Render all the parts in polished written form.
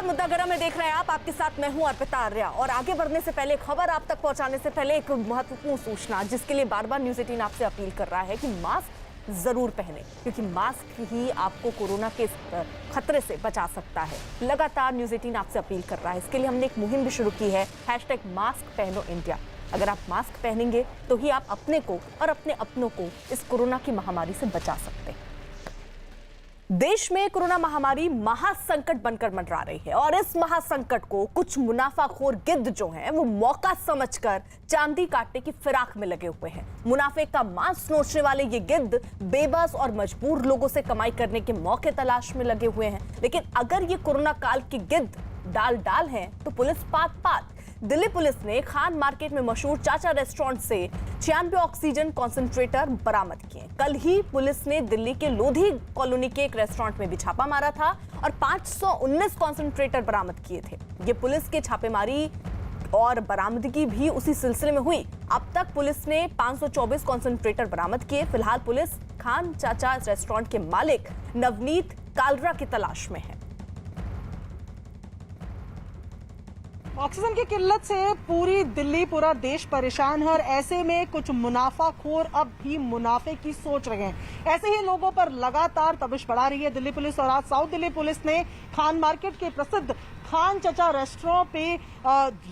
मुद्दा गरम में देख रहे हैं आप, आपके साथ मैं हूं अर्पिता आर्या। और आगे बढ़ने से पहले, खबर आप तक पहुंचाने से पहले एक महत्वपूर्ण सूचना, जिसके लिए बार बार न्यूज़ 18 आपसे अपील कर रहा है कि मास्क जरूर पहने, क्योंकि मास्क ही आपको कोरोना के खतरे से बचा सकता है। लगातार न्यूज़ 18 आपसे अपील कर रहा है। इसके लिए हमने एक मुहिम भी शुरू की है, #मास्क पहनो इंडिया। अगर आप मास्क पहनेंगे तो ही आप अपने को और अपने अपनों को इस कोरोना की महामारी से बचा सकते हैं। देश में कोरोना महामारी महासंकट बनकर मंडरा रही है और इस महासंकट को कुछ मुनाफाखोर गिद्ध जो हैं वो मौका समझकर चांदी काटने की फिराक में लगे हुए हैं। मुनाफे का मांस नोचने वाले ये गिद्ध बेबस और मजबूर लोगों से कमाई करने के मौके तलाश में लगे हुए हैं। लेकिन अगर ये कोरोना काल के गिद्ध डाल डाल हैं तो पुलिस पात पात। दिल्ली पुलिस ने खान मार्केट में मशहूर चाचा रेस्टोरेंट से 96 ऑक्सीजन कॉन्सेंट्रेटर बरामद किए। कल ही पुलिस ने दिल्ली के लोधी कॉलोनी के एक रेस्टोरेंट में भी छापा मारा था और 519 कॉन्सेंट्रेटर बरामद किए थे। ये पुलिस के छापेमारी और बरामदगी भी उसी सिलसिले में हुई। अब तक पुलिस ने 524 कॉन्सेंट्रेटर बरामद किए। फिलहाल पुलिस खान चाचा रेस्टोरेंट के मालिक नवनीत कालरा की तलाश में है। ऑक्सीजन की किल्लत से पूरी दिल्ली, पूरा देश परेशान है और ऐसे में कुछ मुनाफाखोर अब भी मुनाफे की सोच रहे हैं। ऐसे ही लोगों पर लगातार तबिश बढ़ा रही है दिल्ली पुलिस। और आज साउथ दिल्ली पुलिस ने खान मार्केट के प्रसिद्ध खान चाचा रेस्टोरेंट पे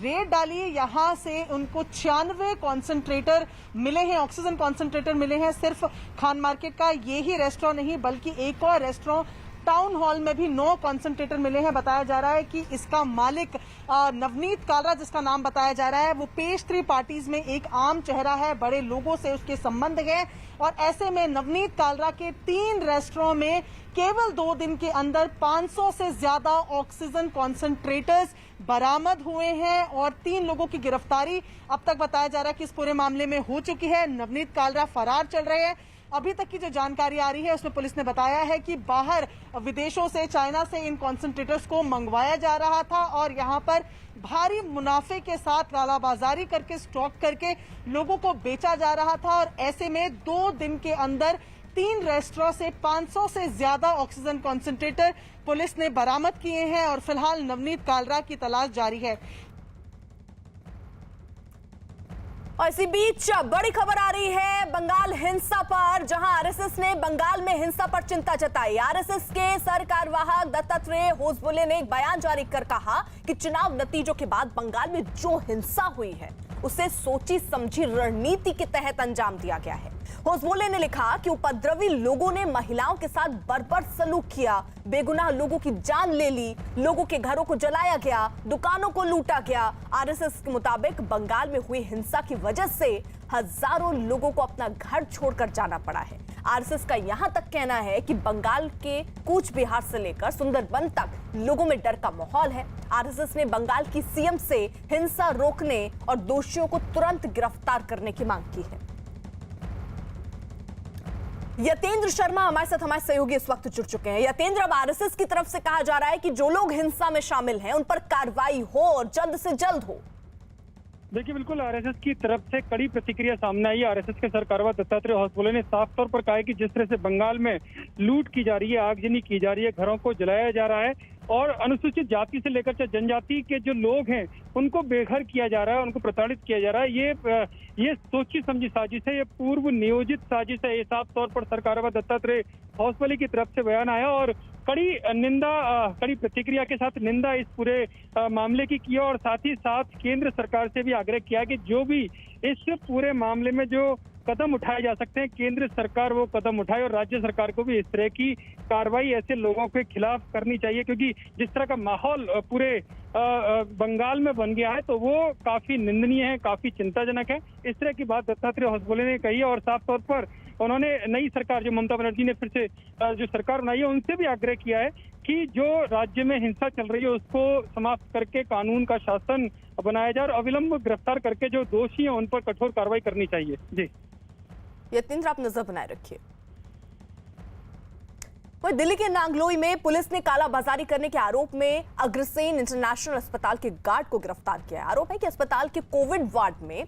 रेड डाली। यहां से उनको 96 कॉन्सेंट्रेटर मिले हैं, ऑक्सीजन कॉन्सेंट्रेटर मिले हैं। सिर्फ खान मार्केट का ये ही रेस्टोरेंट नहीं, बल्कि एक और रेस्टोरेंट टाउन हॉल में भी 9 कॉन्सेंट्रेटर मिले हैं। बताया जा रहा है कि इसका मालिक नवनीत कालरा, जिसका नाम बताया जा रहा है, वो पेस्ट्री पार्टीज में एक आम चेहरा है, बड़े लोगों से उसके संबंध हैं। और ऐसे में नवनीत कालरा के 3 रेस्टोरेंट में केवल 2 दिन के अंदर 500 से ज्यादा ऑक्सीजन कॉन्सेंट्रेटर्स बरामद हुए हैं और 3 लोगों की गिरफ्तारी अब तक बताया जा रहा है कि इस पूरे मामले में हो चुकी है। नवनीत कालरा फरार चल रहे हैं। अभी तक की जो जानकारी आ रही है उसमें पुलिस ने बताया है कि बाहर विदेशों से, चाइना से इन कॉन्सेंट्रेटर्स को मंगवाया जा रहा था और यहां पर भारी मुनाफे के साथ कालाबाजारी करके, स्टॉक करके लोगों को बेचा जा रहा था। और ऐसे में 2 दिन के अंदर 3 रेस्टोरेंट से 500 से ज्यादा ऑक्सीजन कॉन्सेंट्रेटर पुलिस ने बरामद किए हैं और फिलहाल नवनीत कालरा की तलाश जारी है। और इसी बीच बड़ी खबर आ रही है बंगाल हिंसा पर, जहां आरएसएस ने बंगाल में हिंसा पर चिंता जताई। आरएसएस के सरकार्यवाहक दत्तात्रेय होसबोले ने एक बयान जारी कर कहा कि चुनाव नतीजों के बाद बंगाल में जो हिंसा हुई है उसे सोची समझी रणनीति के तहत अंजाम दिया गया है। होसबोले ने लिखा कि उपद्रवी लोगों ने महिलाओं के साथ बर्बर सलूक किया, बेगुनाह लोगों की जान ले ली, लोगों के घरों को जलाया गया, दुकानों को लूटा गया। आरएसएस के मुताबिक बंगाल में हुई हिंसा की वजह से हजारों लोगों को अपना घर छोड़कर जाना पड़ा है। आरएसएस का यहां तक कहना है कि बंगाल के कूच बिहार से लेकर सुंदरबन तक लोगों में डर का माहौल है। आरएसएस ने बंगाल की सीएम से हिंसा रोकने और दोषियों को तुरंत गिरफ्तार करने की मांग की है। यतेंद्र शर्मा हमारे सहयोगी इस वक्त जुड़ चुके हैं। यतेंद्र, अब आरएसएस की तरफ से कहा जा रहा है कि जो लोग हिंसा में शामिल हैं उन पर कार्रवाई हो और जल्द से जल्द हो। देखिए, बिल्कुल आरएसएस की तरफ से कड़ी प्रतिक्रिया सामने आई है। आरएसएस के सरकार्यवाहक दत्तात्रेय होसबोले ने साफ तौर पर कहा है कि जिस तरह से बंगाल में लूट की जा रही है, आगजनी की जा रही है, घरों को जलाया जा रहा है और अनुसूचित जाति से लेकर जनजाति के जो लोग हैं उनको बेघर किया जा रहा है, उनको प्रताड़ित किया जा रहा है, ये सोची समझी साजिश है, ये पूर्व नियोजित साजिश है। ये साफ तौर पर सरकार्यवाहक दत्तात्रेय होसबोले की तरफ से बयान आया और कड़ी निंदा, कड़ी प्रतिक्रिया के साथ निंदा इस पूरे मामले की और साथ ही साथ केंद्र सरकार से भी आग्रह किया कि जो भी इस पूरे मामले में जो कदम उठाए जा सकते हैं, केंद्र सरकार वो कदम उठाए और राज्य सरकार को भी इस तरह की कार्रवाई ऐसे लोगों के खिलाफ करनी चाहिए, क्योंकि जिस तरह का माहौल पूरे बंगाल में बन गया है तो वो काफी निंदनीय है, काफी चिंताजनक है। इस तरह की बात दत्तात्रेय होसबोले ने कही और साफ तौर पर उन्होंने नई सरकार, जो ममता बनर्जी ने फिर से जो सरकार बनाई है, उनसे भी आग्रह किया है कि जो राज्य में हिंसा चल रही है उसको समाप्त करके कानून का शासन बनाया जाए और अविलंब गिरफ्तार करके जो दोषी हैं उन पर कठोर कार्रवाई करनी चाहिए। जी यतेंद्र, आप नजर बनाए रखिए। वहीं दिल्ली के नांगलोई में पुलिस ने कालाबाजारी करने के आरोप में अग्रसेन इंटरनेशनल अस्पताल के गार्ड को गिरफ्तार किया है। आरोप है कि अस्पताल के कोविड वार्ड में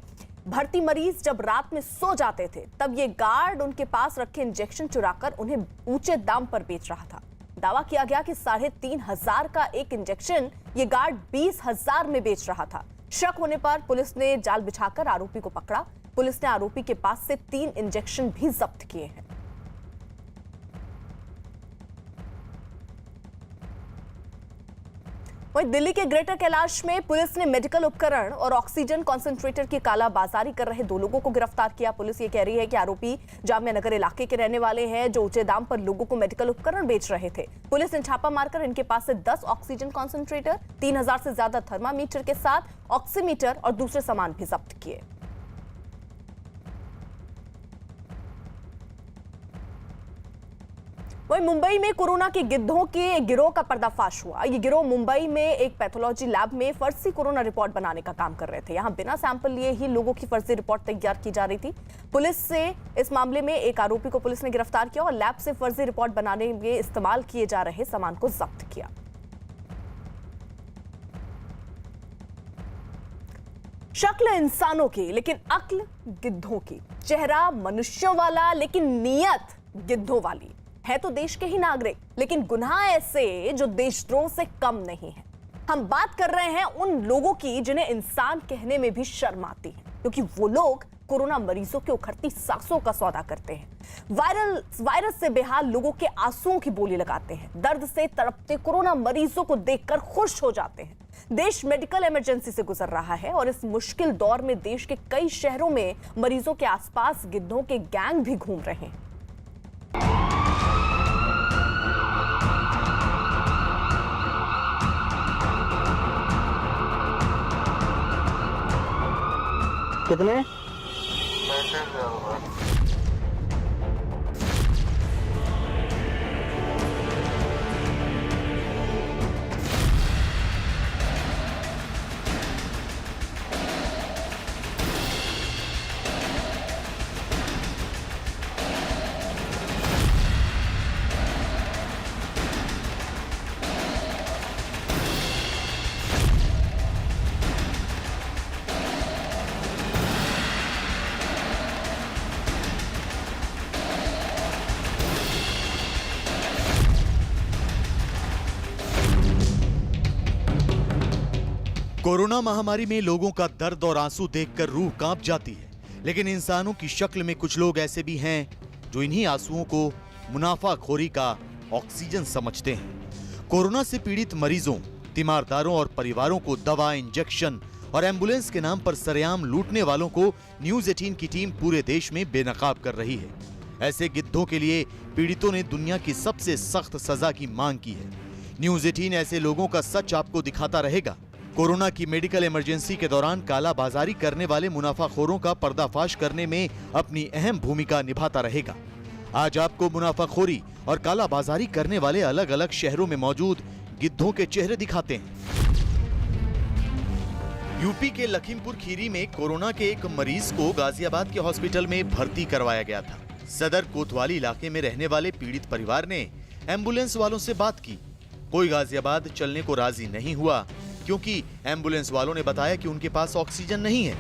भर्ती मरीज जब रात में सो जाते थे तब ये गार्ड उनके पास रखे इंजेक्शन चुराकर उन्हें ऊंचे दाम पर बेच रहा था। दावा किया गया कि 3,500 का एक इंजेक्शन ये गार्ड 20,000 में बेच रहा था। शक होने पर पुलिस ने जाल बिछाकर आरोपी को पकड़ा। पुलिस ने आरोपी के पास से 3 इंजेक्शन भी जब्त किए हैं। वहीं दिल्ली के ग्रेटर कैलाश में पुलिस ने मेडिकल उपकरण और ऑक्सीजन कॉन्सेंट्रेटर की कालाबाजारी कर रहे 2 लोगों को गिरफ्तार किया। पुलिस ये कह रही है कि आरोपी जामिया नगर इलाके के रहने वाले हैं, जो ऊंचे दाम पर लोगों को मेडिकल उपकरण बेच रहे थे। पुलिस ने छापा मारकर इनके पास से 10 ऑक्सीजन कॉन्सेंट्रेटर, 3,000 से ज्यादा थर्मामीटर के साथ ऑक्सीमीटर और दूसरे सामान भी जब्त किए। वहीं मुंबई में कोरोना के गिद्धों के गिरोह का पर्दाफाश हुआ। ये गिरोह मुंबई में एक पैथोलॉजी लैब में फर्जी कोरोना रिपोर्ट बनाने का काम कर रहे थे। यहां बिना सैंपल लिए ही लोगों की फर्जी रिपोर्ट तैयार की जा रही थी। पुलिस से इस मामले में एक आरोपी को पुलिस ने गिरफ्तार किया और लैब से फर्जी रिपोर्ट बनाने में इस्तेमाल किए जा रहे सामान को जब्त किया। शक्ल इंसानों की लेकिन अक्ल गिद्धों की, चेहरा मनुष्यों वाला लेकिन नीयत गिद्धों वाली। है तो देश के ही नागरिक, लेकिन गुनाह ऐसे जो देशद्रोह से कम नहीं है। हम बात कर रहे हैं उन लोगों की जिन्हें इंसान कहने में भी शर्म आती है, क्योंकि वो लोग कोरोना मरीजों की उखड़ती सांसों का सौदा करते हैं। वायरस से बेहाल लोगों के आंसुओं की बोली लगाते हैं। दर्द से तड़पते कोरोना मरीजों को देखकर खुश हो जाते हैं। देश मेडिकल इमरजेंसी से गुजर रहा है और इस मुश्किल दौर में देश के कई शहरों में मरीजों के आसपास गिद्धों के गैंग भी घूम रहे हैं। कितने? कोरोना महामारी में लोगों का दर्द और आंसू देखकर रूह कांप जाती है, लेकिन इंसानों की शक्ल में कुछ लोग ऐसे भी हैं जो इन्हीं आंसुओं को मुनाफाखोरी का ऑक्सीजन समझते हैं। कोरोना से पीड़ित मरीजों, तीमारदारों और परिवारों को दवा, इंजेक्शन और एम्बुलेंस के नाम पर सरेआम लूटने वालों को न्यूज 18 की टीम पूरे देश में बेनकाब कर रही है। ऐसे गिद्धों के लिए पीड़ितों ने दुनिया की सबसे सख्त सजा की मांग की है। न्यूज 18 ऐसे लोगों का सच आपको दिखाता रहेगा। कोरोना की मेडिकल इमरजेंसी के दौरान कालाबाजारी करने वाले मुनाफाखोरों का पर्दाफाश करने में अपनी अहम भूमिका निभाता रहेगा। आज आपको मुनाफाखोरी और कालाबाजारी करने वाले अलग अलग शहरों में मौजूद गिद्धों के चेहरे दिखाते हैं। यूपी के लखीमपुर खीरी में कोरोना के एक मरीज को गाजियाबाद के हॉस्पिटल में भर्ती करवाया गया था। सदर कोतवाली इलाके में रहने वाले पीड़ित परिवार ने एम्बुलेंस वालों से बात की। कोई गाजियाबाद चलने को राजी नहीं हुआ, क्योंकि एम्बुलेंस वालों ने बताया कि उनके पास ऑक्सीजन नहीं है।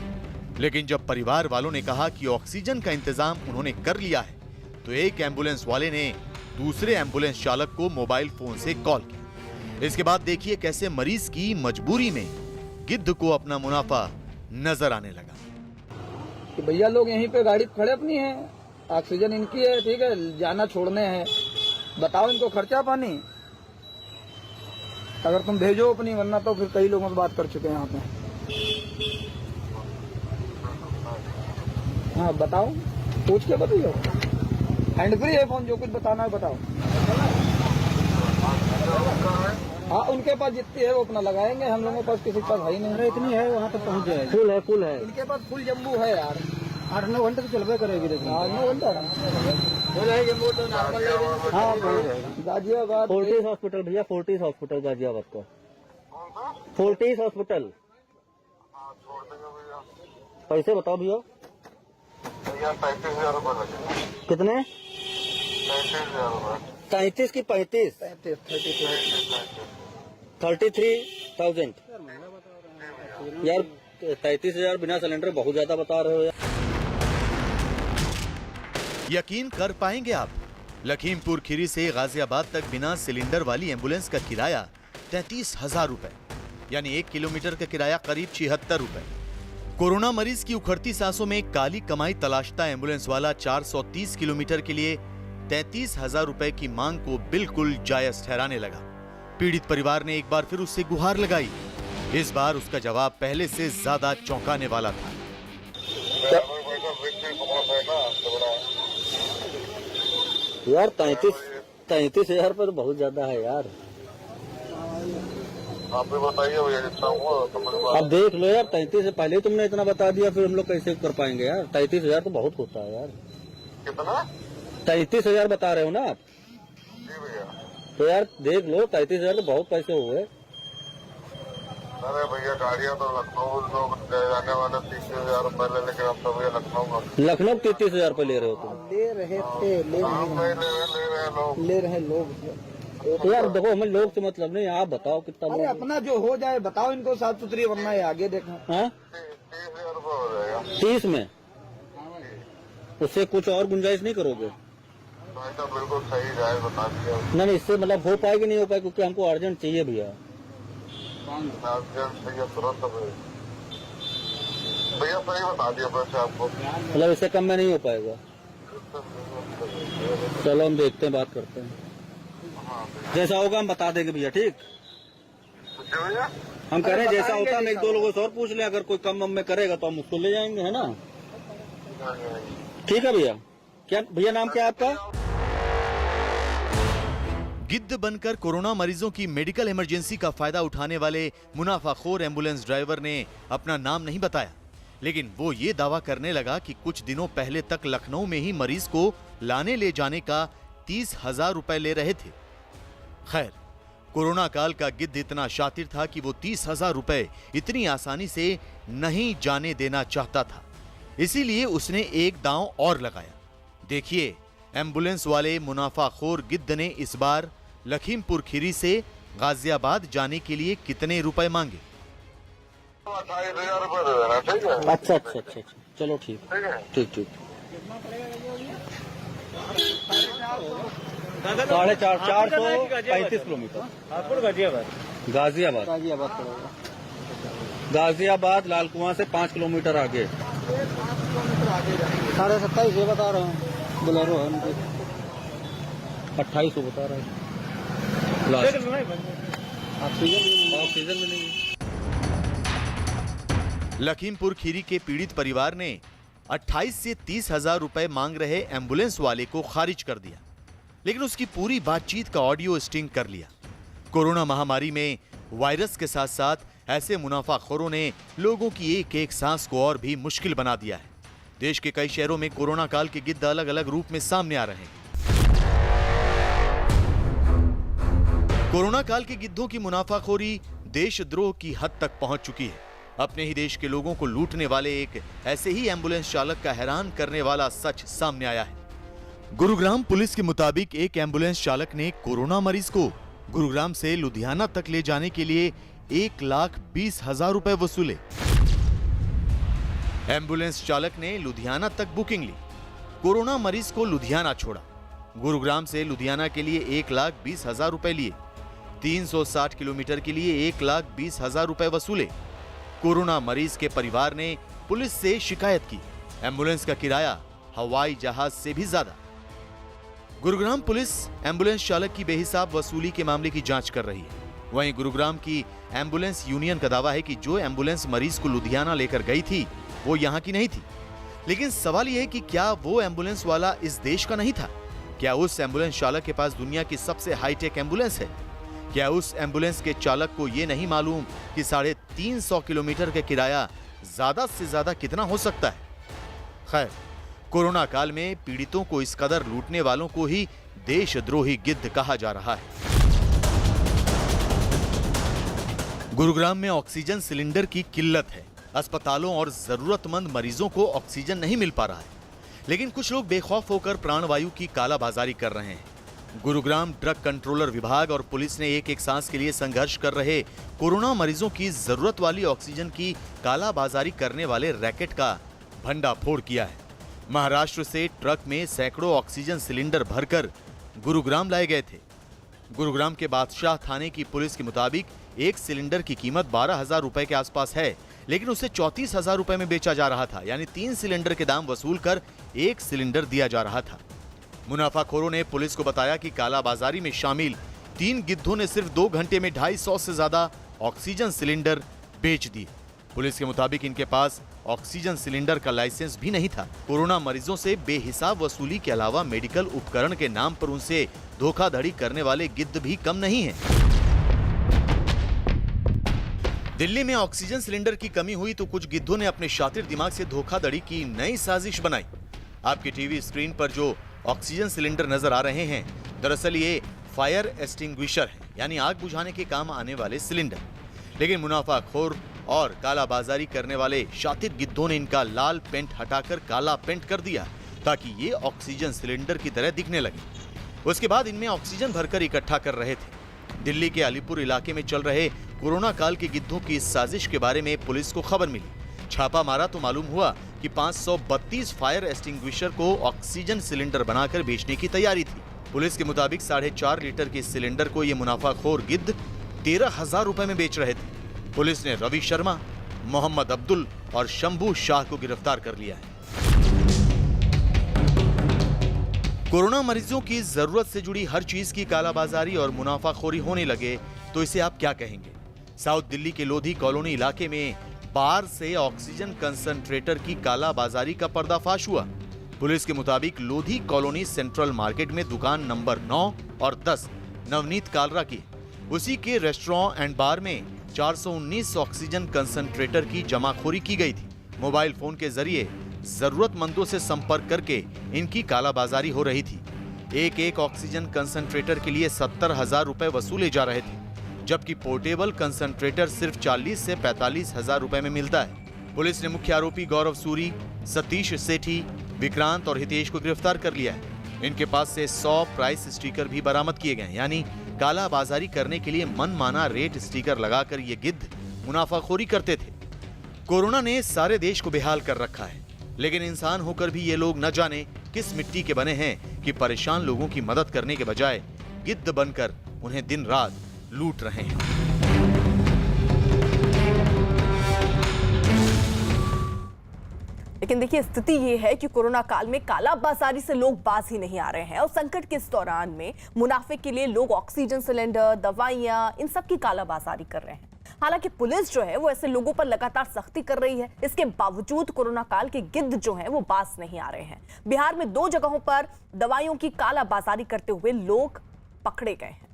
लेकिन जब परिवार वालों ने कहा कि ऑक्सीजन का इंतजाम उन्होंने कर लिया है, तो एक एम्बुलेंस वाले ने दूसरे एम्बुलेंस चालक को मोबाइल फोन से कॉल किया। इसके बाद देखिए कैसे मरीज की मजबूरी में गिद्ध को अपना मुनाफा नजर आने लगा। कि भैया लोग यहीं पे गाड़ी खड़े अपनी है, ऑक्सीजन इनकी है, ठीक है, जाना छोड़ने हैं, बताओ इनको खर्चा पानी अगर तुम भेजो अपनी, वरना तो फिर कई लोगों से बात कर चुके हैं यहाँ पे। हाँ बताओ, पूछ के बताइए। हैंड फ्री है फोन, जो कुछ बताना है बताओ। हाँ उनके पास जितनी है वो अपना लगाएंगे, हम लोगों के पास किसी के पास है ही नहीं। इतनी है वहाँ तक पहुँच जाएगी। फुल है इनके पास, फुल जम्बू है यार। 8-9 घंटे तो चलबे करेगी। देखिए 8-9 घंटा हाँ गाजियाबाद फोर्टिस हॉस्पिटल भैया, फोर्टिस हॉस्पिटल गाजियाबाद का, फोर्टिस हॉस्पिटल। पैसे बताओ भैया। 35,000 कितने? 35 की 35 33,000 यार। 33,000 बिना सिलेंडर बहुत ज्यादा बता रहे हो यार। यकीन कर पाएंगे आप, लखीमपुर खीरी से गाजियाबाद तक बिना सिलेंडर वाली एम्बुलेंस का किराया 33,000 रुपए, यानी 1 किलोमीटर का किराया करीब 76 रुपए। कोरोना मरीज की उखड़ती सांसों में काली कमाई तलाशता एम्बुलेंस वाला 430 किलोमीटर के लिए 33,000 रुपए की मांग को बिल्कुल जायज ठहराने लगा। पीड़ित परिवार ने एक बार फिर उससे गुहार लगाई। इस बार उसका जवाब पहले से ज्यादा चौंकाने वाला था। यार 33,000 पर बहुत ज्यादा है यार। आप भी बताइए भैया, जितना हुआ तो मेरे पास। अब देख लो यार, 33 से पहले तुमने इतना बता दिया, फिर हम लोग कैसे कर पाएंगे यार। 33,000 तो बहुत होता है यार। कितना? 33,000 बता रहे हो ना आप? जी भैया। तो यार देख लो, 33,000 तो बहुत पैसे हुए। अरे भैया, गाड़ियाँ तो लखनऊ लोग जाने वाले 30,000 रुपए ले, लेकिन हम तो भैया लखनऊ 33,000 रुपए ले रहे हो तुम? ले रहे हैं लोग। तो यार देखो, हमें लोग से मतलब नहीं, आप बताओ कितना। अरे अपना जो हो जाए बताओ इनको, साफ सुथरी, वरना है आगे देखो। हाँ 30,000 रुपए हो जाएगा। 30 में? उससे कुछ और गुंजाइश नहीं करोगे? भाई तो बिल्कुल सही जाए, बता दिया। नहीं, इससे मतलब हो पाएगी नहीं हो पाएगी, क्योंकि हमको अर्जेंट चाहिए भैया। तुरंत भैया सही बता दिया पैसे आपको। मतलब इससे कम में नहीं हो पाएगा? चलो हम देखते हैं, बात करते हैं। जैसा होगा हम बता देंगे भैया, ठीक? भैया हम कह रहे हैं जैसा होता है, हम 1-2 लोगों से और पूछ लें, अगर कोई कम में करेगा तो हम उसको ले जाएंगे, है ना? ठीक है भैया। क्या भैया, नाम क्या है आपका? गिद्ध बनकर कोरोना मरीजों की मेडिकल इमरजेंसी का फायदा उठाने वाले मुनाफाखोर एम्बुलेंस ड्राइवर ने अपना नाम नहीं बताया, लेकिन वो ये दावा करने लगा कि कुछ दिनों पहले तक लखनऊ में ही मरीज को लाने ले जाने का 30,000 रुपए ले रहे थे। खैर, कोरोना काल का गिद्ध इतना शातिर था कि वो 30,000 रुपए इतनी आसानी से नहीं जाने देना चाहता था। इसीलिए उसने एक दांव और लगाया। देखिए, एम्बुलेंस वाले मुनाफाखोर गिद्ध ने इस बार लखीमपुर खीरी से गाजियाबाद जाने के लिए कितने रुपए मांगे। 28,000 रुपए दे देना, ठीक है? अच्छा, चलो ठीक है। ठीक। 435 किलोमीटर गाजियाबाद लाल कुआं से 5 किलोमीटर आगे। 27,500 बता रहे हैं, बोलेरो है उनकी। 2800 बता रहे हैं। ऑक्सीजन में नहीं। लखीमपुर खीरी के पीड़ित परिवार ने 28 से 30,000 रुपए मांग रहे एम्बुलेंस वाले को खारिज कर दिया, लेकिन उसकी पूरी बातचीत का ऑडियो स्टिंग कर लिया। कोरोना महामारी में वायरस के साथ साथ ऐसे मुनाफाखोरों ने लोगों की एक एक सांस को और भी मुश्किल बना दिया है। देश के कई शहरों में कोरोना काल के गिद्ध अलग अलग रूप में सामने आ रहे हैं। कोरोना काल के गिद्धों की मुनाफाखोरी देशद्रोह की हद तक पहुंच चुकी है। अपने ही देश के लोगों को लूटने वाले एक ऐसे ही एम्बुलेंस चालक का हैरान करने वाला सच सामने आया है। गुरुग्राम पुलिस के मुताबिक एक एम्बुलेंस चालक ने कोरोना मरीज को गुरुग्राम से लुधियाना तक ले जाने के लिए 1,20,000 रुपए वसूले। एम्बुलेंस चालक ने लुधियाना तक बुकिंग ली, कोरोना मरीज को लुधियाना छोड़ा, गुरुग्राम से लुधियाना के लिए 1,20,000 रुपए लिए, 360 किलोमीटर के लिए 1,20,000 रुपए वसूले। कोरोना मरीज के परिवार ने पुलिस से शिकायत की। एम्बुलेंस का किराया हवाई जहाज से भी ज्यादा। गुरुग्राम पुलिस एम्बुलेंस चालक की बेहिसाब वसूली के मामले की जांच कर रही है। वहीं गुरुग्राम की एम्बुलेंस यूनियन का दावा है कि जो एम्बुलेंस मरीज को लुधियाना लेकर गई थी वो यहाँ की नहीं थी। लेकिन सवाल यह है कि क्या वो एम्बुलेंस वाला इस देश का नहीं था? क्या उस एम्बुलेंस चालक के पास दुनिया की सबसे हाईटेक एम्बुलेंस है? क्या उस एम्बुलेंस के चालक को यह नहीं मालूम कि 350 किलोमीटर का किराया ज्यादा से ज्यादा कितना हो सकता है? खैर, कोरोना काल में पीड़ितों को इस कदर लूटने वालों को ही देशद्रोही गिद्ध कहा जा रहा है। गुरुग्राम में ऑक्सीजन सिलेंडर की किल्लत है। अस्पतालों और जरूरतमंद मरीजों को ऑक्सीजन नहीं मिल पा रहा है, लेकिन कुछ लोग बेखौफ होकर प्राणवायु की कालाबाजारी कर रहे हैं। गुरुग्राम ड्रग कंट्रोलर विभाग और पुलिस ने एक एक सांस के लिए संघर्ष कर रहे कोरोना मरीजों की जरूरत वाली ऑक्सीजन की कालाबाजारी करने वाले रैकेट का भंडाफोड़ किया है। महाराष्ट्र से ट्रक में सैकड़ों ऑक्सीजन सिलेंडर भरकर गुरुग्राम लाए गए थे। गुरुग्राम के बादशाह थाने की पुलिस के मुताबिक एक सिलेंडर की कीमत 12,000 रुपए के आसपास है, लेकिन उसे 34,000 रुपए में बेचा जा रहा था, यानी 3 सिलेंडर के दाम वसूल कर 1 सिलेंडर दिया जा रहा था। मुनाफाखोरों ने पुलिस को बताया कि कालाबाजारी में शामिल 3 गिद्धों ने सिर्फ 2 घंटे में 250 से ज्यादा ऑक्सीजन सिलेंडर बेच दिए। पुलिस के मुताबिक इनके पास ऑक्सीजन सिलेंडर का लाइसेंस भी नहीं था। कोरोना मरीजों से बेहिसाब वसूली के अलावा मेडिकल उपकरण के नाम पर उनसे धोखाधड़ी करने वाले गिद्ध भी कम नहीं हैं। दिल्ली में ऑक्सीजन सिलेंडर की कमी हुई तो कुछ गिद्धों ने अपने शातिर दिमाग से धोखाधड़ी की नई साजिश बनाई। आपकी टीवी स्क्रीन पर जो ऑक्सीजन सिलेंडर नजर आ रहे हैं, दरअसल ये फायर एक्सटिंग्विशर है, यानी आग बुझाने के काम आने वाले सिलेंडर। लेकिन मुनाफाखोर और कालाबाजारी करने वाले शातिर गिद्धों ने इनका लाल पेंट हटाकर काला पेंट कर दिया ताकि ये ऑक्सीजन सिलेंडर की तरह दिखने लगे। उसके बाद इनमें ऑक्सीजन भरकर इकट्ठा कर रहे थे। दिल्ली के अलीपुर इलाके में चल रहे कोरोना काल के गिद्धों की इस साजिश के बारे में पुलिस को खबर मिली। छापा मारा तो मालूम हुआ कि 532 फायर एक्सटिंग्विशर को ऑक्सीजन सिलेंडर बनाकर बेचने की तैयारी थी। पुलिस के मुताबिक 4.5 लीटर के सिलेंडर को ये मुनाफाखोर गिद्ध 13,000 रुपए में बेच रहे थे। पुलिस ने रवि शर्मा, मोहम्मद अब्दुल और शंभू शाह को गिरफ्तार कर लिया है। कोरोना मरीजों की जरूरत से जुड़ी हर चीज की कालाबाजारी और मुनाफाखोरी होने लगे तो इसे आप क्या कहेंगे? साउथ दिल्ली के लोधी कॉलोनी इलाके में बार से ऑक्सीजन कंसंट्रेटर की कालाबाजारी का पर्दाफाश हुआ। पुलिस के मुताबिक लोधी कॉलोनी सेंट्रल मार्केट में दुकान नंबर 9 और 10 नवनीत कालरा की, उसी के रेस्टोरेंट एंड बार में 419 ऑक्सीजन कंसंट्रेटर की जमाखोरी की गई थी। मोबाइल फोन के जरिए जरूरतमंदों से संपर्क करके इनकी कालाबाजारी हो रही थी। एक ऑक्सीजन कंसंट्रेटर के लिए 70,000 रुपए वसूले जा रहे थे, जबकि पोर्टेबल कंसंट्रेटर सिर्फ 40 से 45,000 रुपए में मिलता है। पुलिस ने मुख्य आरोपी गौरव सूरी, सतीश सेठी, विक्रांत और हितेश को गिरफ्तार कर लिया है। इनके पास से 100 प्राइस स्टिकर भी बरामद किए गए, यानी कालाबाजारी करने के लिए मनमाना रेट स्टिकर लगाकर ये गिद्ध मुनाफाखोरी करते थे। कोरोना ने सारे देश को बेहाल कर रखा है, लेकिन इंसान होकर भी ये लोग न जाने किस मिट्टी के बने हैं कि परेशान लोगों की मदद करने के बजाय गिद्ध बनकर उन्हें दिन रात लूट रहे हैं। लेकिन देखिए, स्थिति ये है कि कोरोना काल में कालाबाजारी से लोग बाज ही नहीं आ रहे हैं और संकट के इस दौरान में मुनाफे के लिए लोग ऑक्सीजन सिलेंडर, दवाइयां, इन सब की कालाबाजारी कर रहे हैं। हालांकि पुलिस जो है वो ऐसे लोगों पर लगातार सख्ती कर रही है, इसके बावजूद कोरोना काल के गिद्ध जो हैं वो बाज नहीं आ रहे हैं। बिहार में 2 जगहों पर दवाइयों की कालाबाजारी करते हुए लोग पकड़े गए हैं।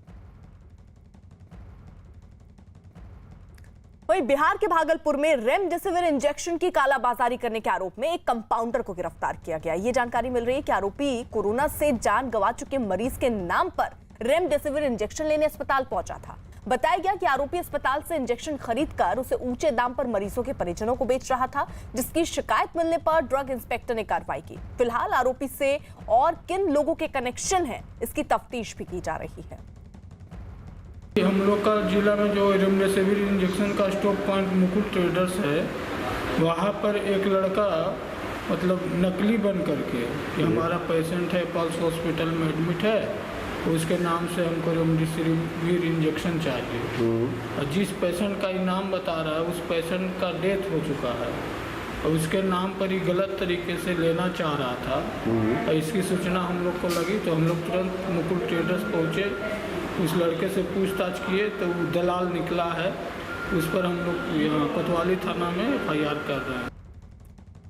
वहीं बिहार के भागलपुर में रेमडेसिविर इंजेक्शन की कालाबाजारी करने के आरोप में एक कंपाउंडर को गिरफ्तार किया गया। ये जानकारी मिल रही है कि आरोपी कोरोना से जान गंवा चुके मरीज के नाम पर रेमडेसिविर इंजेक्शन लेने अस्पताल पहुंचा था। बताया गया कि आरोपी अस्पताल से इंजेक्शन खरीदकर उसे ऊंचे दाम पर मरीजों के परिजनों को बेच रहा था, जिसकी शिकायत मिलने पर ड्रग इंस्पेक्टर ने कार्रवाई की। फिलहाल आरोपी से और किन लोगों के कनेक्शन हैं, इसकी तफ्तीश भी की जा रही है। हम लोग का जिला में जो रेमडेसिविर इंजेक्शन का स्टॉक पॉइंट मुकुल ट्रेडर्स है, वहाँ पर एक लड़का मतलब नकली बन करके कि हमारा पेशेंट है, पल्स हॉस्पिटल में एडमिट है, उसके नाम से हमको रेमडेसिविर इंजेक्शन चाहिए। और जिस पेशेंट का नाम बता रहा है उस पेशेंट का डेथ हो चुका है और उसके नाम पर ही गलत तरीके से लेना चाह रहा था। और इसकी सूचना हम लोग को लगी तो हम लोग तुरंत मुकुल ट्रेडर्स पहुँचे, उस लड़के से पूछताछ किए तो वो दलाल निकला है। उस पर हम लोग यहाँ कोतवाली थाना में FIR कर रहे हैं।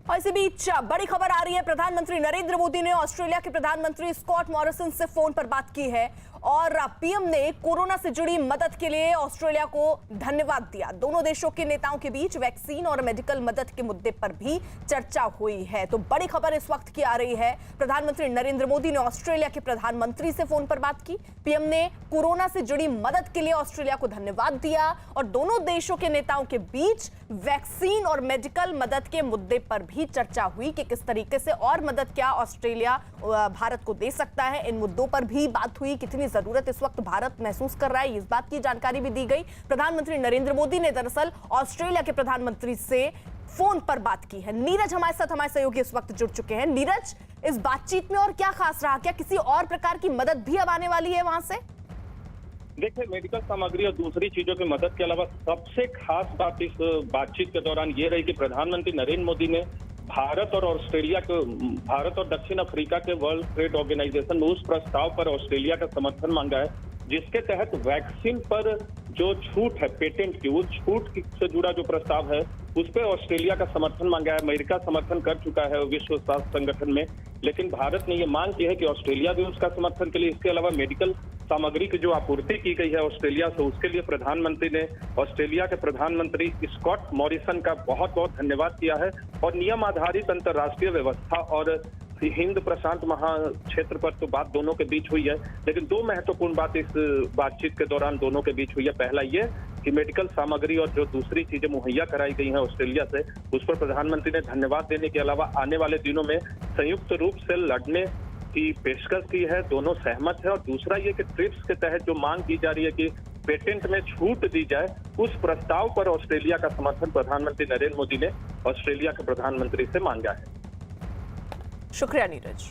और इसी बीच बड़ी खबर आ रही है। प्रधानमंत्री नरेंद्र मोदी ने ऑस्ट्रेलिया के प्रधानमंत्री स्कॉट मॉरिसन से फोन पर बात की है और पीएम ने कोरोना से जुड़ी मदद के लिए ऑस्ट्रेलिया को धन्यवाद दिया। दोनों देशों के नेताओं के बीच वैक्सीन और मेडिकल मदद के मुद्दे पर भी चर्चा हुई है। तो बड़ी खबर इस वक्त की आ रही है। प्रधानमंत्री नरेंद्र मोदी ने ऑस्ट्रेलिया के प्रधानमंत्री से फोन पर बात की। पीएम ने कोरोना से जुड़ी मदद के लिए ऑस्ट्रेलिया को धन्यवाद दिया और दोनों देशों के नेताओं के बीच वैक्सीन और मेडिकल मदद के मुद्दे पर भी चर्चा हुई कि किस तरीके से और मदद क्या ऑस्ट्रेलिया भारत को दे सकता है। इन मुद्दों पर भी बात हुई। कितनी जरूरत इस वक्त भारत महसूस कर रहा है, इस बात की जानकारी भी दी गई। प्रधानमंत्री नरेंद्र मोदी ने दरअसल ऑस्ट्रेलिया के प्रधानमंत्री से फोन पर बात की है। नीरज हमारे सहयोगी इस वक्त जुड़ चुके हैं। नीरज, इस बातचीत में और क्या खास रहा? क्या किसी और प्रकार की मदद भी अब आने वाली है वहां से? देखिए, मेडिकल सामग्री और दूसरी चीजों की मदद के अलावा सबसे खास बात इस बातचीत के दौरान ये रही कि प्रधानमंत्री नरेंद्र मोदी ने भारत और दक्षिण अफ्रीका के वर्ल्ड ट्रेड ऑर्गेनाइजेशन में उस प्रस्ताव पर ऑस्ट्रेलिया का समर्थन मांगा है जिसके तहत वैक्सीन पर जो छूट है पेटेंट की, उस छूट से जुड़ा जो प्रस्ताव है उस पर ऑस्ट्रेलिया का समर्थन मांगा है। अमेरिका समर्थन कर चुका है विश्व स्वास्थ्य संगठन में, लेकिन भारत ने ये मांग की है कि ऑस्ट्रेलिया भी उसका समर्थन के लिए, इसके अलावा मेडिकल सामग्री की जो आपूर्ति की गई है ऑस्ट्रेलिया से, उसके लिए प्रधानमंत्री ने ऑस्ट्रेलिया के प्रधानमंत्री स्कॉट मॉरिसन का बहुत बहुत धन्यवाद किया है। और नियम आधारित अंतर्राष्ट्रीय व्यवस्था और हिंद प्रशांत महाक्षेत्र पर तो बात दोनों के बीच हुई है, लेकिन दो महत्वपूर्ण बात इस बातचीत के दौरान दोनों के बीच हुई है। पहला ये कि मेडिकल सामग्री और जो दूसरी चीजें मुहैया कराई गई हैं ऑस्ट्रेलिया से, उस पर प्रधानमंत्री ने धन्यवाद देने के अलावा आने वाले दिनों में संयुक्त रूप से लड़ने की पेशकश की है। दोनों सहमत है। और दूसरा ये कि ट्रिप्स के तहत जो मांग की जा रही है कि पेटेंट में छूट दी जाए, उस प्रस्ताव पर ऑस्ट्रेलिया का समर्थन प्रधानमंत्री नरेंद्र मोदी ने ऑस्ट्रेलिया के प्रधानमंत्री से मांगा है। शुक्रिया नीरज।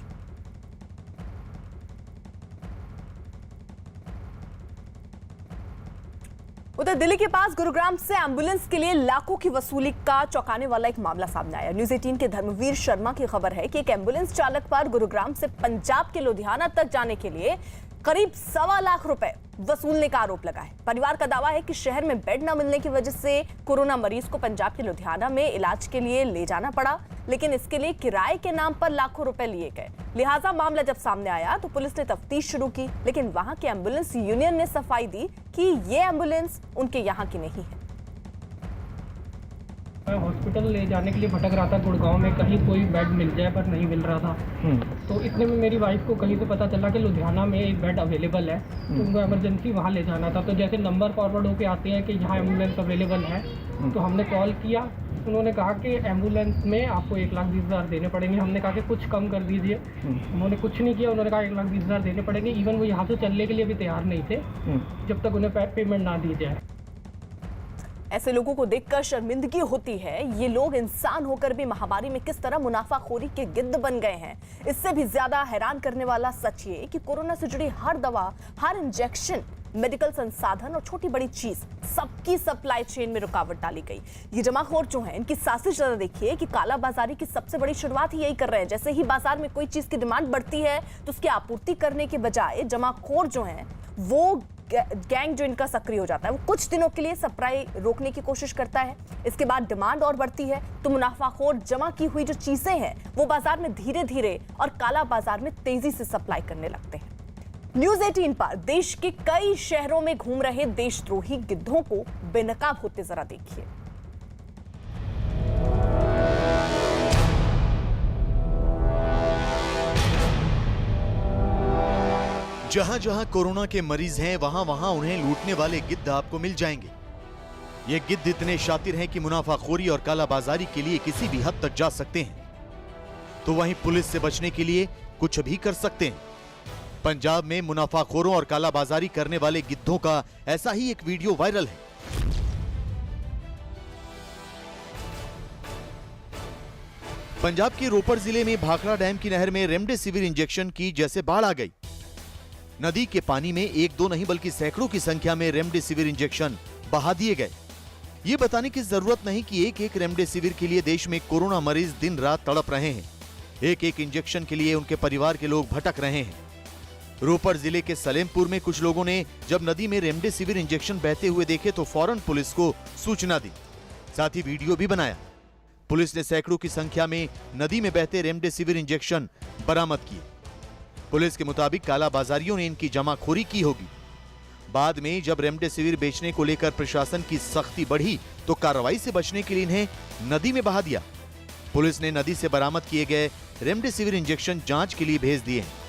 उधर दिल्ली के पास गुरुग्राम से एम्बुलेंस के लिए लाखों की वसूली का चौंकाने वाला एक मामला सामने आया। न्यूज 18 के धर्मवीर शर्मा की खबर है कि एक एम्बुलेंस चालक पर गुरुग्राम से पंजाब के लुधियाना तक जाने के लिए करीब 1.25 लाख रुपए वसूलने का आरोप लगा है। परिवार का दावा है कि शहर में बेड न मिलने की वजह से कोरोना मरीज को पंजाब के लुधियाना में इलाज के लिए ले जाना पड़ा, लेकिन इसके लिए किराए के नाम पर लाखों रुपए लिए गए। लिहाजा मामला जब सामने आया तो पुलिस ने तफ्तीश शुरू की, लेकिन वहां के एम्बुलेंस यूनियन ने सफाई दी कि ये एम्बुलेंस उनके यहाँ की नहीं है। मैं हॉस्पिटल ले जाने के लिए भटक रहा था गुड़गांव में, कहीं कोई बेड मिल जाए पर नहीं मिल रहा था। तो इतने में मेरी वाइफ को कहीं से पता चला कि लुधियाना में एक बेड अवेलेबल है, तो उनको इमरजेंसी वहाँ ले जाना था। तो जैसे नंबर फॉरवर्ड होके आते हैं कि यहाँ एम्बुलेंस अवेलेबल है, तो हमने कॉल किया। उन्होंने कहा कि एम्बुलेंस में आपको 1,20,000 देने पड़ेंगे। हमने कहा कि कुछ कम कर दीजिए। उन्होंने कुछ नहीं किया। उन्होंने कहा 1,20,000 देने पड़ेंगे। इवन वो यहाँ से चलने के लिए भी तैयार नहीं थे जब तक उन्हें पेमेंट ना दी जाए। ऐसे लोगों को देखकर शर्मिंदगी होती है। ये लोग इंसान होकर भी महामारी में किस तरह मुनाफाखोरी के गिद्ध बन गए हैं। इससे भी ज्यादा हैरान करने वाला सच ये कि कोरोना से जुड़ी हर दवा, हर इंजेक्शन, मेडिकल संसाधन और छोटी बड़ी चीज, सबकी सप्लाई चेन में रुकावट डाली गई। ये जमाखोर जो हैं, इनकी साजिश जरा देखिए कि काला बाजारी की सबसे बड़ी शुरुआत ही यही कर रहे हैं। जैसे ही बाजार में कोई चीज की डिमांड बढ़ती है तो उसकी आपूर्ति करने के बजाय जमाखोर जो हैं वो गैंग जो इनका सक्रिय हो जाता है, वो कुछ दिनों के लिए सप्लाई रोकने की कोशिश करता है। इसके बाद डिमांड और बढ़ती है तो मुनाफाखोर जमा की हुई जो चीजें हैं वो बाजार में धीरे धीरे और काला बाजार में तेजी से सप्लाई करने लगते हैं। न्यूज 18 पर देश के कई शहरों में घूम रहे देशद्रोही गिद्धों को बेनकाब होते जरा देखिए। जहां जहां कोरोना के मरीज हैं वहां वहां उन्हें लूटने वाले गिद्ध आपको मिल जाएंगे। ये गिद्ध इतने शातिर हैं कि मुनाफाखोरी और कालाबाजारी के लिए किसी भी हद तक जा सकते हैं, तो वहीं पुलिस से बचने के लिए कुछ भी कर सकते हैं। पंजाब में मुनाफाखोरों और कालाबाजारी करने वाले गिद्धों का ऐसा ही एक वीडियो वायरल है। पंजाब के रोपड़ जिले में भाखड़ा डैम की नहर में रेमडेसिविर इंजेक्शन की जैसे बाढ़ आ गई। नदी के पानी में एक दो नहीं बल्कि सैकड़ों की संख्या में रेमडेसिविर इंजेक्शन बहा दिए गए। ये बताने की जरूरत नहीं कि एक एक रेमडेसिविर के लिए देश में कोरोना मरीज दिन रात तड़प रहे हैं। एक एक इंजेक्शन के लिए उनके परिवार के लोग भटक रहे हैं। रोपड़ जिले के सलेमपुर में कुछ लोगों ने जब नदी में रेमडेसिविर इंजेक्शन बहते हुए देखे तो फौरन पुलिस को सूचना दी, साथ ही वीडियो भी बनाया। पुलिस ने सैकड़ों की संख्या में नदी में बहते रेमडेसिविर इंजेक्शन बरामद किए। पुलिस के मुताबिक कालाबाजारियों ने इनकी जमाखोरी की होगी। बाद में जब रेमडेसिविर बेचने को लेकर प्रशासन की सख्ती बढ़ी तो कार्रवाई से बचने के लिए इन्हें नदी में बहा दिया। पुलिस ने नदी से बरामद किए गए रेमडेसिविर इंजेक्शन जांच के लिए भेज दिए हैं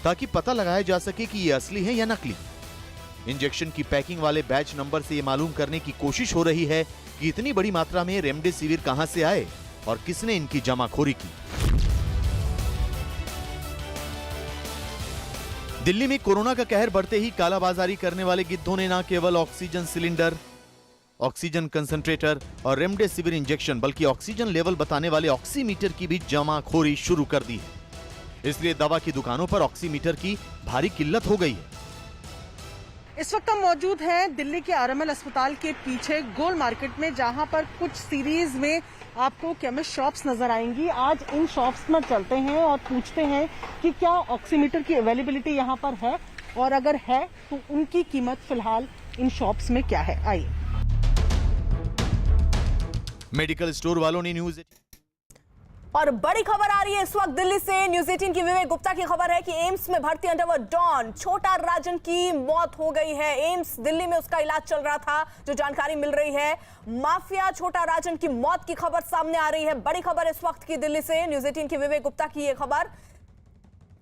ताकि पता लगाया जा सके कि ये असली है या नकली। इंजेक्शन की पैकिंग वाले बैच नंबर से ये मालूम करने की कोशिश हो रही है कि इतनी बड़ी मात्रा में रेमडेसिविर कहां से आए और किसने इनकी जमाखोरी की। दिल्ली में कोरोना का कहर बढ़ते ही कालाबाजारी करने वाले गिद्धों ने न केवल ऑक्सीजन सिलेंडर, ऑक्सीजन कंसंट्रेटर और रेमडेसिविर इंजेक्शन बल्कि ऑक्सीजन लेवल बताने वाले ऑक्सीमीटर की भी जमाखोरी शुरू कर दी है। इसलिए दवा की दुकानों पर ऑक्सीमीटर की भारी किल्लत हो गई है। इस वक्त हम मौजूद हैं दिल्ली के आरएमएल अस्पताल के पीछे गोल मार्केट में, जहां पर कुछ सीरीज में आपको केमिस्ट शॉप्स नजर आएंगी। आज इन शॉप्स में चलते हैं और पूछते हैं कि क्या ऑक्सीमीटर की अवेलेबिलिटी यहां पर है, और अगर है तो उनकी कीमत फिलहाल इन शॉप्स में क्या है। आइए। मेडिकल स्टोर वालों ने न्यूज और बड़ी खबर आ रही है इस वक्त दिल्ली से। न्यूज 18 की विवेक गुप्ता की खबर है कि एम्स में भर्ती अंडरवर्ल्ड डॉन छोटा राजन की मौत हो गई है। एम्स दिल्ली में उसका इलाज चल रहा था। जो जानकारी मिल रही है, माफिया छोटा राजन की मौत की खबर सामने आ रही है। बड़ी खबर इस वक्त की दिल्ली से। न्यूज 18 की विवेक गुप्ता की यह खबर,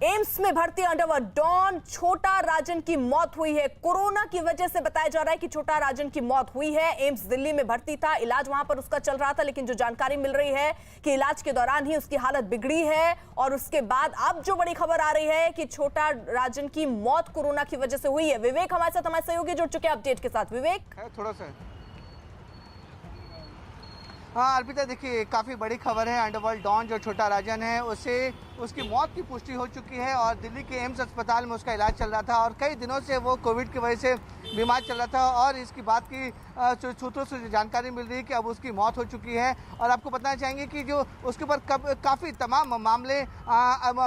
एम्स में भर्ती अंडरवर्ल्ड डॉन छोटा राजन की मौत हुई है। कोरोना की वजह से बताया जा रहा है कि छोटा राजन की मौत हुई है। एम्स दिल्ली में भर्ती था, इलाज वहां पर उसका चल रहा था, लेकिन जो जानकारी मिल रही है कि इलाज के दौरान ही उसकी हालत बिगड़ी है और उसके बाद अब जो बड़ी खबर आ रही है कि छोटा राजन की मौत कोरोना की वजह से हुई है। विवेक हमारे साथ, हमारे सहयोगी जुड़ चुके हैं अपडेट के साथ। विवेक, थोड़ा सा। हाँ अर्पिता, देखिए काफ़ी बड़ी खबर है। अंडरवर्ल्ड डॉन जो छोटा राजन है उसकी मौत की पुष्टि हो चुकी है और दिल्ली के एम्स अस्पताल में उसका इलाज चल रहा था और कई दिनों से वो कोविड की वजह से बीमार चल रहा था और इसकी बात की सूत्रों से जानकारी मिल रही है कि अब उसकी मौत हो चुकी है। और आपको बताना चाहेंगे कि जो उसके ऊपर काफ़ी तमाम मामले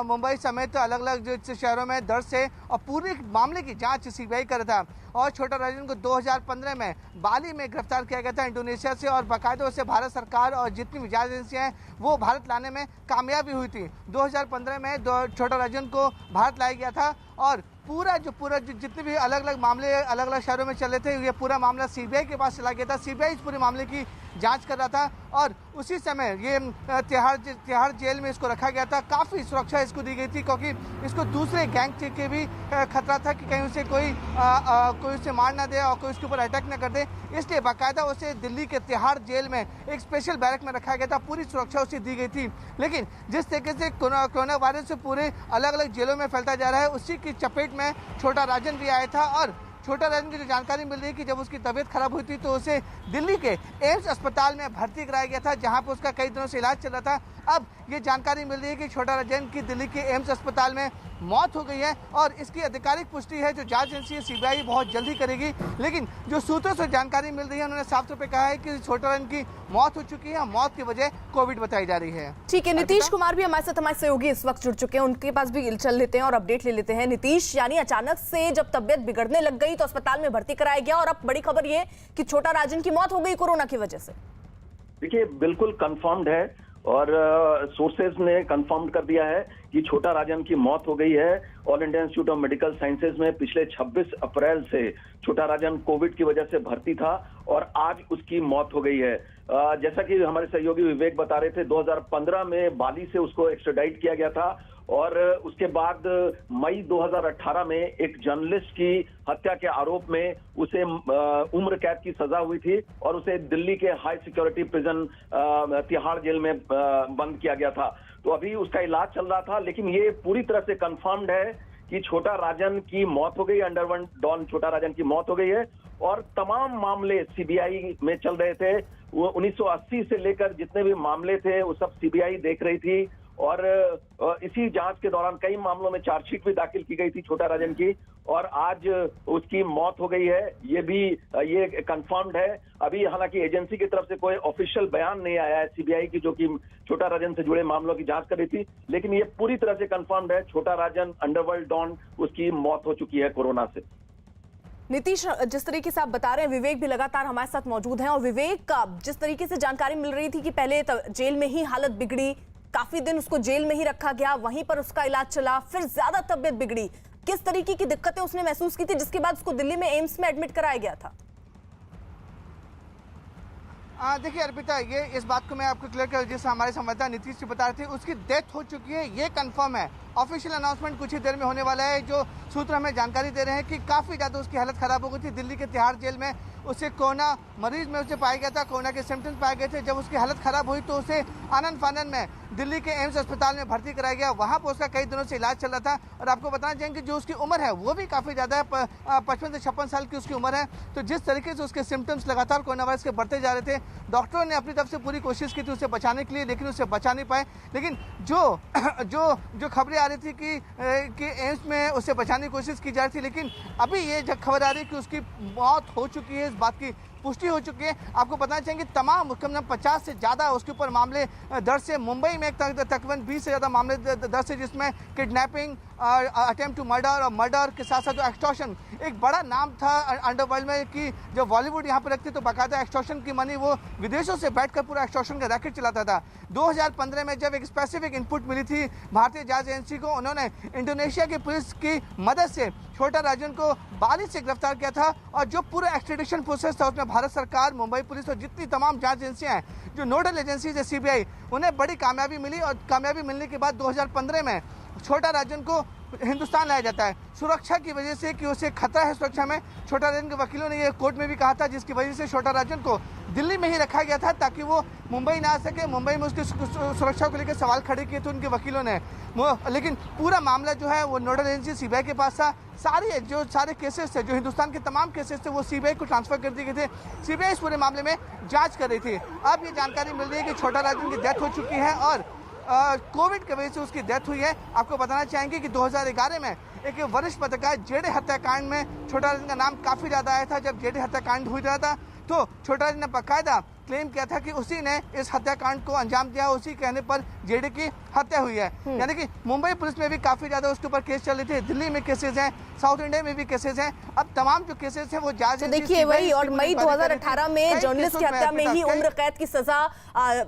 मुंबई समेत अलग अलग शहरों में दर्ज थे और पूरे मामले की जाँच सीबीआई कर रहा था। और छोटा राजन को 2015 में बाली में गिरफ्तार किया गया था इंडोनेशिया से और बाकायदा उसे भारत सरकार और जितनी भी जांच एजेंसियां हैं वो भारत लाने में कामयाबी हुई थी। 2015 में छोटा राजन को भारत लाया गया था और पूरा जितने भी अलग अलग मामले अलग अलग शहरों में चल रहे थे, ये पूरा मामला सीबीआई के पास चला गया था। सीबीआई इस पूरे मामले की जांच कर रहा था और उसी समय ये तिहाड़ जेल में इसको रखा गया था। काफ़ी सुरक्षा इसको दी गई थी क्योंकि इसको दूसरे गैंग के भी खतरा था कि कहीं उसे कोई उसे मार ना दे और कोई उसके ऊपर अटैक ना कर दे, इसलिए बाकायदा उसे दिल्ली के तिहाड़ जेल में एक स्पेशल बैरक में रखा गया था। पूरी सुरक्षा उसे दी गई थी। लेकिन जिस तरीके से कोरोना वायरस से पूरे अलग अलग जेलों में फैलता जा रहा है, उसी की चपेट में छोटा राजन भी आया था। और छोटा राजन की जो जानकारी मिल रही है कि जब उसकी तबीयत खराब हुई थी तो उसे दिल्ली के एम्स अस्पताल में भर्ती कराया गया था, जहां पर उसका कई दिनों से इलाज चल रहा था। अब ये जानकारी मिल रही है कि छोटा राजन की दिल्ली के एम्स अस्पताल में मौत हो गई है और इसकी आधिकारिक पुष्टि है जो जांच एजेंसी सीबीआई बहुत जल्दी करेगी। लेकिन जो सूत्रों से जानकारी मिल रही है उन्होंने साफ तौर पे कहा है कि छोटा राजन की मौत हो चुकी है। मौत की वजह कोविड बताई जा रही है। ठीक है, नीतीश कुमार भी हमारे साथ, हमारे सहयोगी इस वक्त जुड़ चुके हैं, उनके पास भी चल लेते हैं और अपडेट ले लेते हैं। नीतीश, यानी अचानक से जब तबियत बिगड़ने लग गई तो अस्पताल में भर्ती कराया गया और अब बड़ी खबर ये कि छोटा राजन की मौत हो गई कोरोना की वजह से। देखिए बिल्कुल कंफर्म्ड है और सोर्सेज ने कंफर्म कर दिया है कि छोटा राजन की मौत हो गई है। All India institute of medical sciences में पिछले 26 अप्रैल से छोटा राजन कोविड की वजह से भर्ती था और आज उसकी मौत हो गई है। जैसा कि हमारे सहयोगी विवेक बता रहे थे, 2015 में बाली से उसको एक्स्ट्राडाइट किया गया था और उसके बाद मई 2018 में एक जर्नलिस्ट की हत्या के आरोप में उसे उम्र कैद की सजा हुई थी और उसे दिल्ली के high security prison Tihar jail में बंद किया गया था। तो अभी उसका इलाज चल रहा था, लेकिन ये पूरी तरह से कंफर्म्ड है कि छोटा राजन की मौत हो गई, अंडरवर्ल्ड डॉन छोटा राजन की मौत हो गई है। और तमाम मामले सीबीआई में चल रहे थे, वो 1980 से लेकर जितने भी मामले थे वो सब सीबीआई देख रही थी और इसी जांच के दौरान कई मामलों में चार्जशीट भी दाखिल की गई थी छोटा राजन की और आज उसकी मौत हो गई है। ये कंफर्म्ड है। अभी हालांकि एजेंसी की तरफ से कोई ऑफिशियल बयान नहीं आया है सीबीआई की, जो कि छोटा राजन से जुड़े मामलों की जांच कर रही थी, लेकिन ये पूरी तरह से कंफर्म्ड है, छोटा राजन अंडरवर्ल्ड डॉन उसकी मौत हो चुकी है कोरोना से। नीतीश, जिस तरीके से आप बता रहे हैं, विवेक भी लगातार हमारे साथ मौजूद हैं और विवेक का जिस तरीके से जानकारी मिल रही थी कि पहले जेल में ही हालत बिगड़ी, काफी दिन उसको जेल में ही रखा गया, वहीं पर उसका इलाज चला, फिर ज्यादा तबियत बिगड़ी, किस तरीके की दिक्कतें उसने महसूस की थी जिसके बाद उसको दिल्ली में एम्स में एडमिट कराया गया था? देखिए अर्पिता, ये इस बात को मैं आपको क्लियर कर, जिस हमारे संवाददाता नीतीश जी बता रहे थे उसकी डेथ हो चुकी है, ये कंफर्म है ऑफिशियल अनाउंसमेंट कुछ ही देर में होने वाला है। जो सूत्र हमें जानकारी दे रहे हैं कि काफ़ी ज़्यादा उसकी हालत ख़राब हो गई थी। दिल्ली के तिहाड़ जेल में उसे कोरोना मरीज में उसे पाया गया था, कोरोना के सिम्टम्स पाए गए थे। जब उसकी हालत ख़राब हुई तो उसे आनंद फानन में दिल्ली के एम्स अस्पताल में भर्ती कराया गया। वहाँ पर उसका कई दिनों से इलाज चल रहा था। और आपको बताना चाहेंगे जो उसकी उम्र है वो भी काफ़ी ज़्यादा है, 55 से 56 साल की उसकी उम्र है। तो जिस तरीके से उसके सिम्टम्स लगातार कोरोना वायरस के बढ़ते जा रहे थे, डॉक्टरों ने अपनी तरफ से पूरी कोशिश की थी उसे बचाने के लिए, लेकिन उसे बचा नहीं पाए। लेकिन जो खबरें आ रही थी कि एम्स में उसे बचाने की कोशिश की जा रही थी, लेकिन अभी ये खबर आ रही है कि उसकी मौत हो चुकी है, इस बात की पुष्टि हो चुकी है। आपको बताना चाहेंगे तमाम कम 50 से ज़्यादा उसके ऊपर मामले दर्ज है। मुंबई में तकरीबन 20 से ज़्यादा मामले दर्ज है, जिसमें किडनैपिंग, अटेम्प्ट टू मर्डर और मर्डर के साथ साथ जो एक्सटॉर्शन, एक बड़ा नाम था अंडरवर्ल्ड में कि जब बॉलीवुड यहाँ पर रखती तो बाकायदा एक्सटॉर्शन की मनी वो विदेशों से बैठकर पूरा एक्सटॉर्शन का रैकेट चलाता था। 2015 में जब एक स्पेसिफिक इनपुट मिली थी भारतीय जांच एजेंसी को, उन्होंने इंडोनेशिया की पुलिस की मदद से छोटा राजन को बाली से गिरफ्तार किया था। और जो पूरा एक्सट्रेडिशन प्रोसेस था उसमें भारत सरकार, मुंबई पुलिस और जितनी तमाम जांच एजेंसियां हैं, जो नोडल एजेंसीज है सीबीआई, उन्हें बड़ी कामयाबी मिली। और कामयाबी मिलने के बाद 2015 में छोटा राजन को हिंदुस्तान लाया जाता है सुरक्षा की वजह से, कि उसे खतरा है सुरक्षा में। छोटा राजन के वकीलों ने ये कोर्ट में भी कहा था, जिसकी वजह से छोटा राजन को दिल्ली में ही रखा गया था ताकि वो मुंबई ना आ सके। मुंबई में उसकी सुरक्षा को लेकर सवाल खड़े किए थे उनके वकीलों ने। लेकिन पूरा मामला जो है वो नोडल एजेंसी सीबीआई के पास था। सारे केसेस थे, जो हिंदुस्तान के तमाम केसेस थे, वो सीबीआई को ट्रांसफर कर दिए गए थे। सीबीआई इस पूरे मामले में जांच कर रही थी। अब ये जानकारी मिल रही है कि छोटा राजन की डेथ हो चुकी है और कोविड की वजह से उसकी डेथ हुई है। आपको बताना चाहेंगे कि 2011 में एक वरिष्ठ पत्रकार जेडे हत्याकांड में छोटा राजन का नाम काफ़ी ज़्यादा आया था। जब जेडे हत्याकांड हुई रहा था तो छोटा राजन ने बाकायदा क्लेम किया था कि उसी ने इस हत्याकांड को अंजाम दिया, उसी कहने पर जेडे की हत्या हुई है। यानी कि मुंबई पुलिस में भी काफ़ी ज़्यादा उसके ऊपर केस चल रहे थे, दिल्ली में केसेस हैं, साउथ इंडिया में भी केसेस हैं। अब तमाम जो केसेस हैं वो जांच। तो देखिए वही, और मई 2018 में जर्नलिस्ट की हत्या में ही उम्र कैद की सजा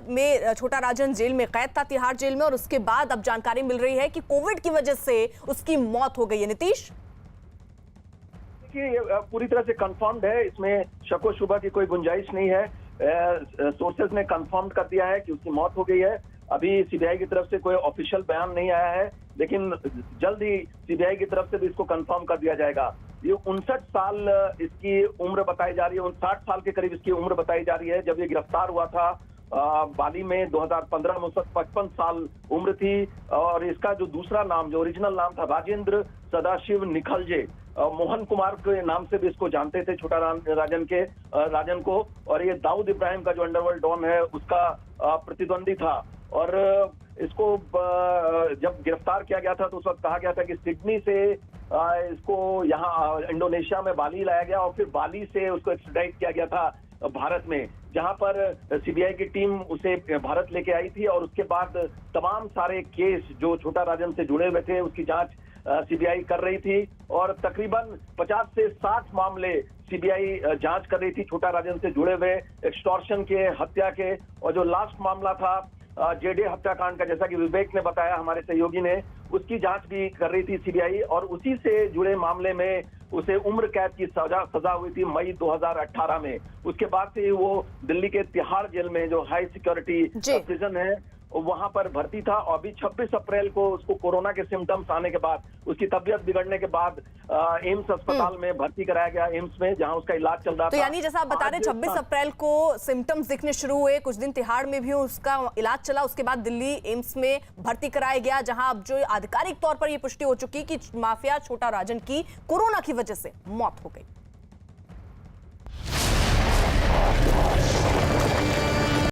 में छोटा राजन जेल में कैद था, तिहाड़ जेल में। और उसके बाद अब जानकारी मिल रही है कि कोविड की वजह से उसकी मौत हो गई है। नीतीश, ये पूरी तरह से कंफर्म्ड है, इसमें शको शुबा की कोई गुंजाइश नहीं है। सोर्सेज ने कंफर्म कर दिया है कि उसकी मौत हो गई है। अभी सीबीआई की तरफ से कोई ऑफिशियल बयान नहीं आया है, लेकिन जल्द ही सीबीआई की तरफ से भी इसको कंफर्म कर दिया जाएगा। ये 59 साल इसकी उम्र बताई जा रही है, 59 साल के करीब इसकी उम्र बताई जा रही है। जब ये गिरफ्तार हुआ था बाली में 2015 में, 55 साल उम्र थी। और इसका जो दूसरा नाम, जो ओरिजिनल नाम था, राजेंद्र सदाशिव निखलजे, मोहन कुमार के नाम से भी इसको जानते थे छोटा राजन को। और ये दाऊद इब्राहिम का जो अंडरवर्ल्ड डॉन है उसका प्रतिद्वंदी था। और इसको जब गिरफ्तार किया गया था तो उस वक्त कहा गया था कि सिडनी से इसको यहाँ इंडोनेशिया में बाली लाया गया और फिर बाली से उसको एक्सट्राडिट किया गया था भारत में, जहां पर सीबीआई की टीम उसे भारत लेके आई थी। और उसके बाद तमाम सारे केस जो छोटा राजन से जुड़े हुए थे उसकी जांच सीबीआई कर रही थी। और तकरीबन 50 से 60 मामले सीबीआई जांच कर रही थी छोटा राजन से जुड़े हुए, एक्सटॉर्शन के, हत्या के। और जो लास्ट मामला था जेडे हत्याकांड का, जैसा कि विवेक ने बताया हमारे सहयोगी ने, उसकी जांच भी कर रही थी सीबीआई। और उसी से जुड़े मामले में उसे उम्र कैद की सजा हुई थी मई 2018 में। उसके बाद से वो दिल्ली के तिहाड़ जेल में, जो हाई सिक्योरिटी प्रिजन है, वहां पर भर्ती था। और अभी 26 अप्रैल को उसको कोरोना के सिम्टम्स आने के बाद, उसकी तबीयत बिगड़ने के बाद एम्स अस्पताल में भर्ती कराया गया, एम्स में, जहां उसका इलाज चल रहा था। तो यानी जैसा आप बता रहे 26 अप्रैल को सिम्टम्स दिखने शुरू हुए, कुछ दिन तिहाड़ में भी उसका इलाज चला, उसके बाद दिल्ली एम्स में भर्ती कराया गया, जहां अब जो आधिकारिक तौर पर यह पुष्टि हो चुकी कि माफिया छोटा राजन की कोरोना की वजह से मौत हो गई।